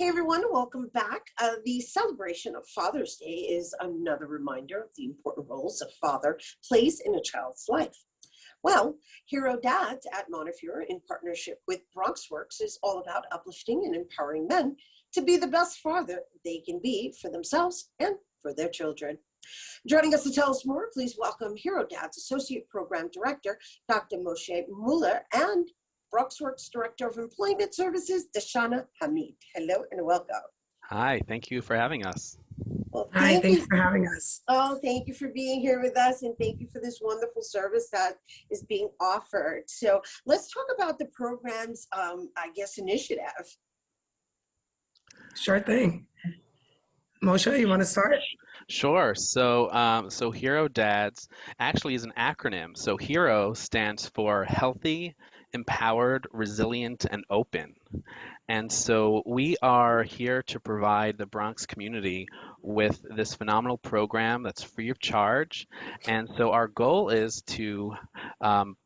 Hey everyone, welcome back. The celebration of Father's Day is another reminder of the important roles a father plays in a child's life. Well, Hero Dads at Montefiore, in partnership with BronxWorks, is all about uplifting and empowering men to be the best father they can be for themselves and for their children. Joining us to tell us more, please welcome Hero Dads Associate Program Director, Dr. Moshe Moeller, and BronxWorks Director of Employment Services, Deshana Hamid. Hello and welcome. Hi, thank you for having us. Well, Hi, thanks for having us. Oh, thank you for being here with us, and thank you for this wonderful service that is being offered. So let's talk about the program's, initiative. Sure thing. Moshe, you want to start? Sure. So Hero Dads actually is an acronym. So HERO stands for Healthy, Empowered, Resilient, and Open. And so we are here to provide the Bronx community with this phenomenal program that's free of charge. And so our goal is to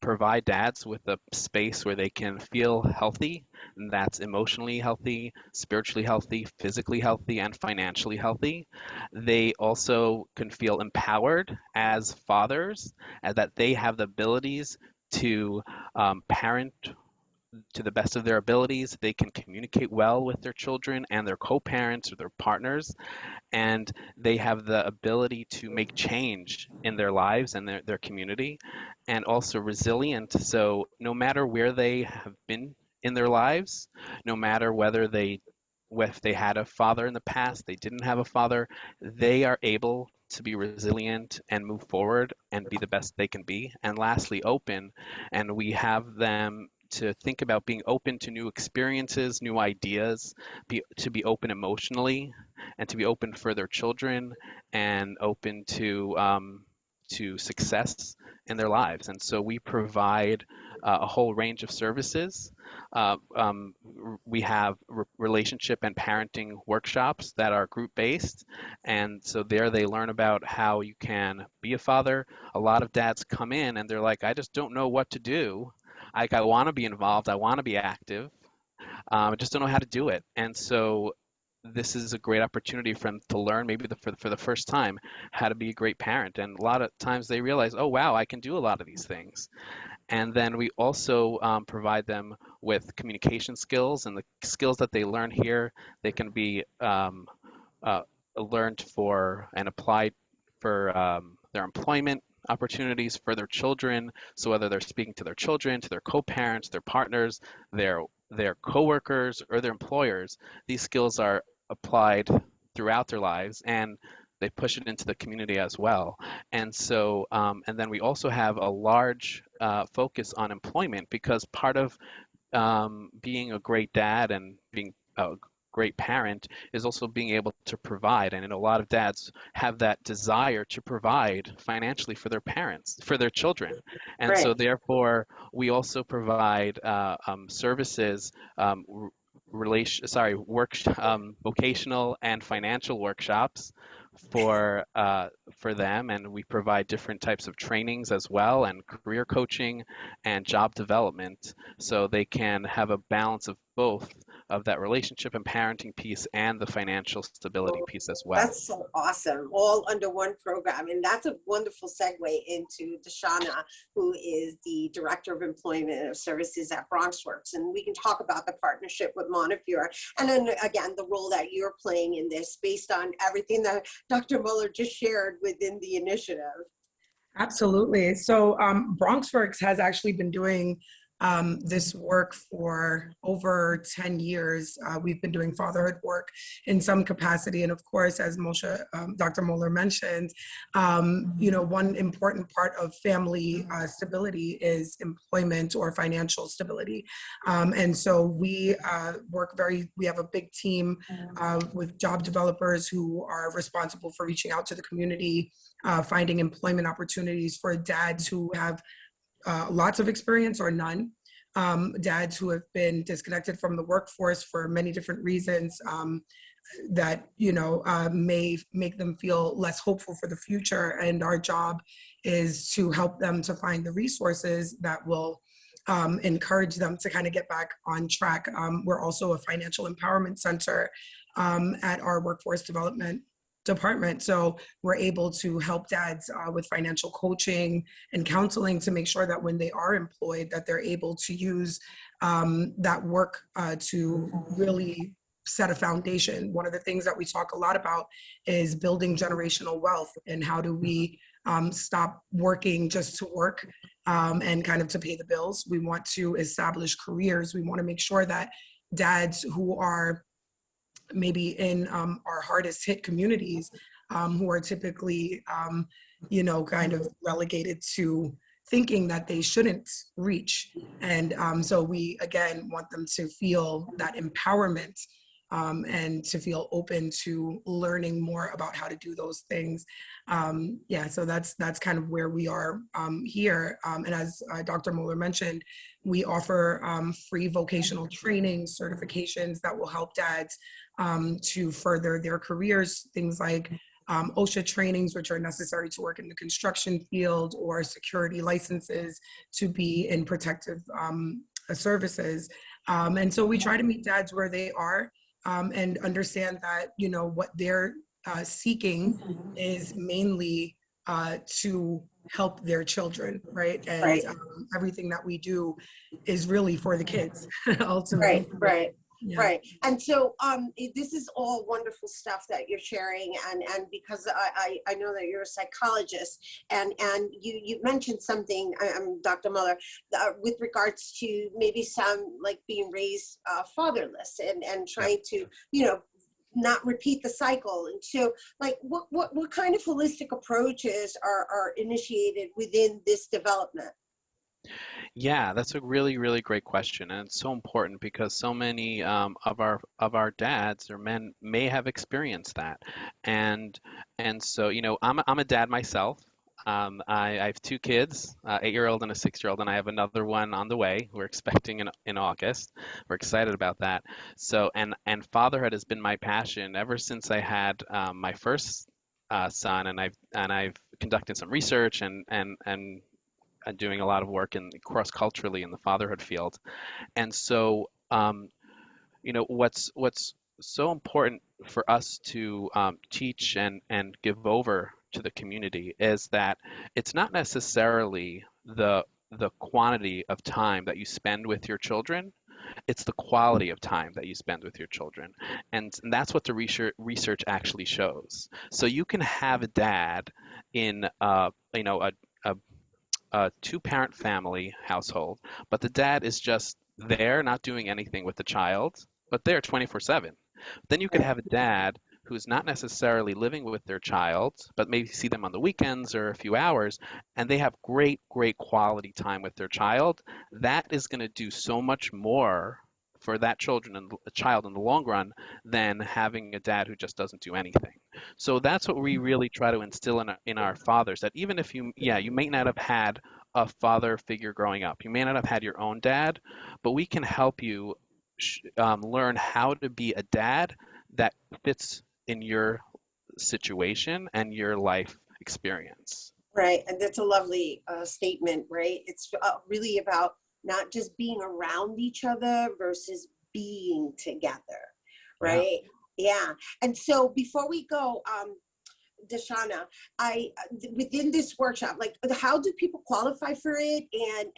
provide dads with a space where they can feel healthy, and that's emotionally healthy, spiritually healthy, physically healthy, and financially healthy. They also can feel empowered as fathers, and that they have the abilities to parent to the best of their abilities. They can communicate well with their children and their co-parents or their partners, and they have the ability to make change in their lives and their community, and also resilient. So no matter where they have been in their lives, no matter if they had a father in the past, they didn't have a father, they are able to be resilient and move forward and be the best they can be. And lastly, open, and we have them to think about being open to new experiences, new ideas, to be open emotionally, and to be open for their children, and open to success in their lives. And so we provide a whole range of services. We have relationship and parenting workshops that are group-based, and so there they learn about how you can be a father. A lot of dads come in and they're like, I just don't know what to do. I want to be involved, I want to be active, I just don't know how to do it. And so this is a great opportunity for them to learn, maybe for the first time, how to be a great parent. And a lot of times they realize, oh wow, I can do a lot of these things. And then we also provide them with communication skills, and the skills that they learn here, they can be learned for and applied for their employment opportunities for their children. So whether they're speaking to their children, to their co-parents, their partners, their co-workers, or their employers, these skills are applied throughout their lives, and they push it into the community as well. And so, and then we also have a large focus on employment, because part of being a great dad and being a great parent is also being able to provide. And a lot of dads have that desire to provide financially for their parents, for their children. And Right. so therefore, we also provide services, vocational and financial workshops for them, and we provide different types of trainings as well, and career coaching and job development, so they can have a balance of both of that relationship and parenting piece and the financial stability piece as well. That's so awesome, all under one program. And that's a wonderful segue into Deshana, who is the Director of Employment Services at BronxWorks. And we can talk about the partnership with Montefiore, and then again, the role that you're playing in this based on everything that Dr. Moeller just shared within the initiative. Absolutely. So BronxWorks has actually been doing this work for over 10 years. We've been doing fatherhood work in some capacity. And of course, as Dr. Moeller mentioned, one important part of family stability is employment or financial stability. And so we we have a big team with job developers who are responsible for reaching out to the community, finding employment opportunities for dads who have lots of experience or none, dads who have been disconnected from the workforce for many different reasons that may make them feel less hopeful for the future. And our job is to help them to find the resources that will encourage them to kind of get back on track. We're also a financial empowerment center at our workforce development department. So we're able to help dads with financial coaching and counseling to make sure that when they are employed, that they're able to use that work to really set a foundation. One of the things that we talk a lot about is building generational wealth, and how do we stop working just to work and kind of to pay the bills. We want to establish careers. We want to make sure that dads who are maybe in our hardest hit communities, who are typically, kind of relegated to thinking that they shouldn't reach. And so we, again, want them to feel that empowerment and to feel open to learning more about how to do those things. So that's kind of where we are here. And as Dr. Moeller mentioned, we offer free vocational training certifications that will help dads to further their careers, things like OSHA trainings, which are necessary to work in the construction field, or security licenses to be in protective services. And so we try to meet dads where they are and understand that, what they're seeking is mainly to help their children, right? And Right. Everything that we do is really for the kids, ultimately. Right. Yeah. Right. And so this is all wonderful stuff that you're sharing. And because I know that you're a psychologist, and you mentioned something, Dr. Moeller, with regards to maybe some like being raised fatherless and trying to, not repeat the cycle. And so like what kind of holistic approaches are initiated within this development? Yeah, that's a really, really great question, and it's so important because so many of our dads or men may have experienced that, and so I'm a dad myself. I have two kids, 8-year-old and a 6-year-old, and I have another one on the way. We're expecting in August. We're excited about that. So and fatherhood has been my passion ever since I had my first son, and I've conducted some research and doing a lot of work in cross-culturally in the fatherhood field. And so, what's so important for us to teach and give over to the community is that it's not necessarily the quantity of time that you spend with your children, it's the quality of time that you spend with your children. And that's what the research actually shows. So you can have a dad in a two-parent family household, but the dad is just there, not doing anything with the child, but there 24/7. Then you could have a dad who's not necessarily living with their child, but maybe see them on the weekends or a few hours, and they have great, great quality time with their child. That is going to do so much more for that child in the long run than having a dad who just doesn't do anything. So that's what we really try to instill in our fathers, that even if you may not have had a father figure growing up, you may not have had your own dad, but we can help you learn how to be a dad that fits in your situation and your life experience. Right. And that's a lovely statement, right? It's really about not just being around each other versus being together, right? Yeah. And so before we go, Deshana, within this workshop, like, how do people qualify for it? And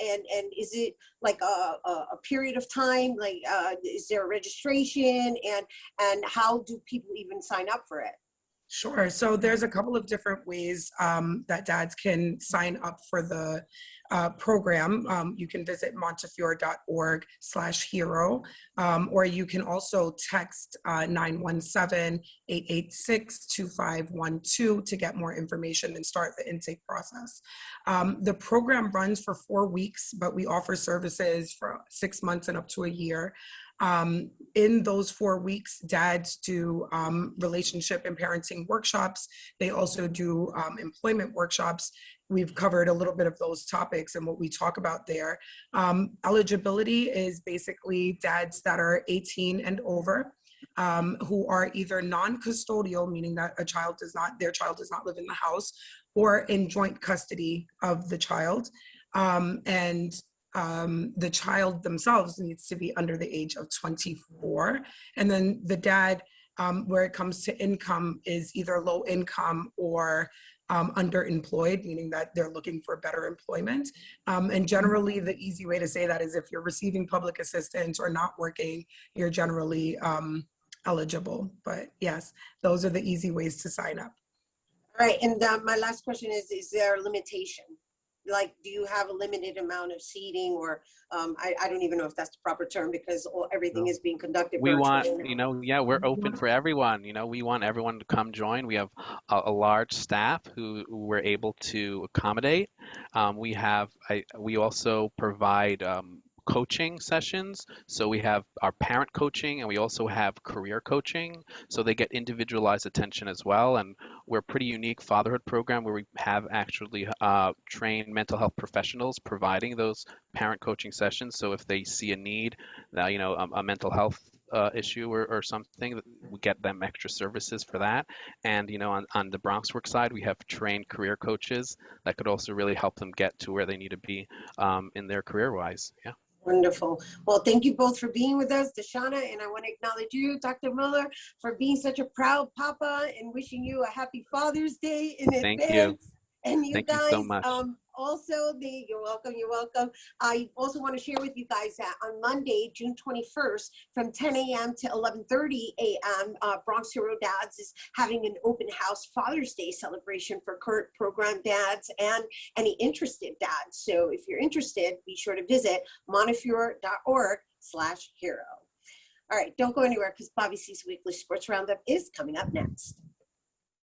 is it like a period of time? Like, is there a registration? And how do people even sign up for it? Sure. So there's a couple of different ways that dads can sign up for the program. You can visit montefiore.org/hero, or you can also text 917-886-2512 to get more information and start the intake process. The program runs for 4 weeks, but we offer services for 6 months and up to a year. In those 4 weeks, dads do relationship and parenting workshops. They also do employment workshops. We've covered a little bit of those topics and what we talk about there. Eligibility is basically dads that are 18 and over, who are either non-custodial, meaning that their child does not live in the house, or in joint custody of the child. the child themselves needs to be under the age of 24. And then the dad, where it comes to income, is either low income or underemployed, meaning that they're looking for better employment. And generally, the easy way to say that is if you're receiving public assistance or not working, you're generally eligible. But yes, those are the easy ways to sign up. All right, and my last question is there a limitation? Like, do you have a limited amount of seating, or I don't even know if that's the proper term, because everything is being conducted We want, virtually. yeah, we're open for everyone. We want everyone to come join. We have a large staff who we're able to accommodate. We also provide coaching sessions. So we have our parent coaching, and we also have career coaching. So they get individualized attention as well. And we're a pretty unique fatherhood program where we have actually trained mental health professionals providing those parent coaching sessions. So if they see a need, a mental health issue or something, we get them extra services for that. And on the BronxWorks side, we have trained career coaches that could also really help them get to where they need to be in their career wise. Yeah. Wonderful. Well, thank you both for being with us, Deshana, and I want to acknowledge you, Dr. Moeller, for being such a proud papa and wishing you a happy Father's Day in Thank advance. you. And you Thank guys, you so much. you're welcome, you're welcome. I also want to share with you guys that on Monday, June 21st, from 10 a.m. to 11:30 a.m., Bronx Hero Dads is having an open house Father's Day celebration for current program dads and any interested dads. So if you're interested, be sure to visit montefiore.org/hero. All right, don't go anywhere, because Bobby C's Weekly Sports Roundup is coming up next.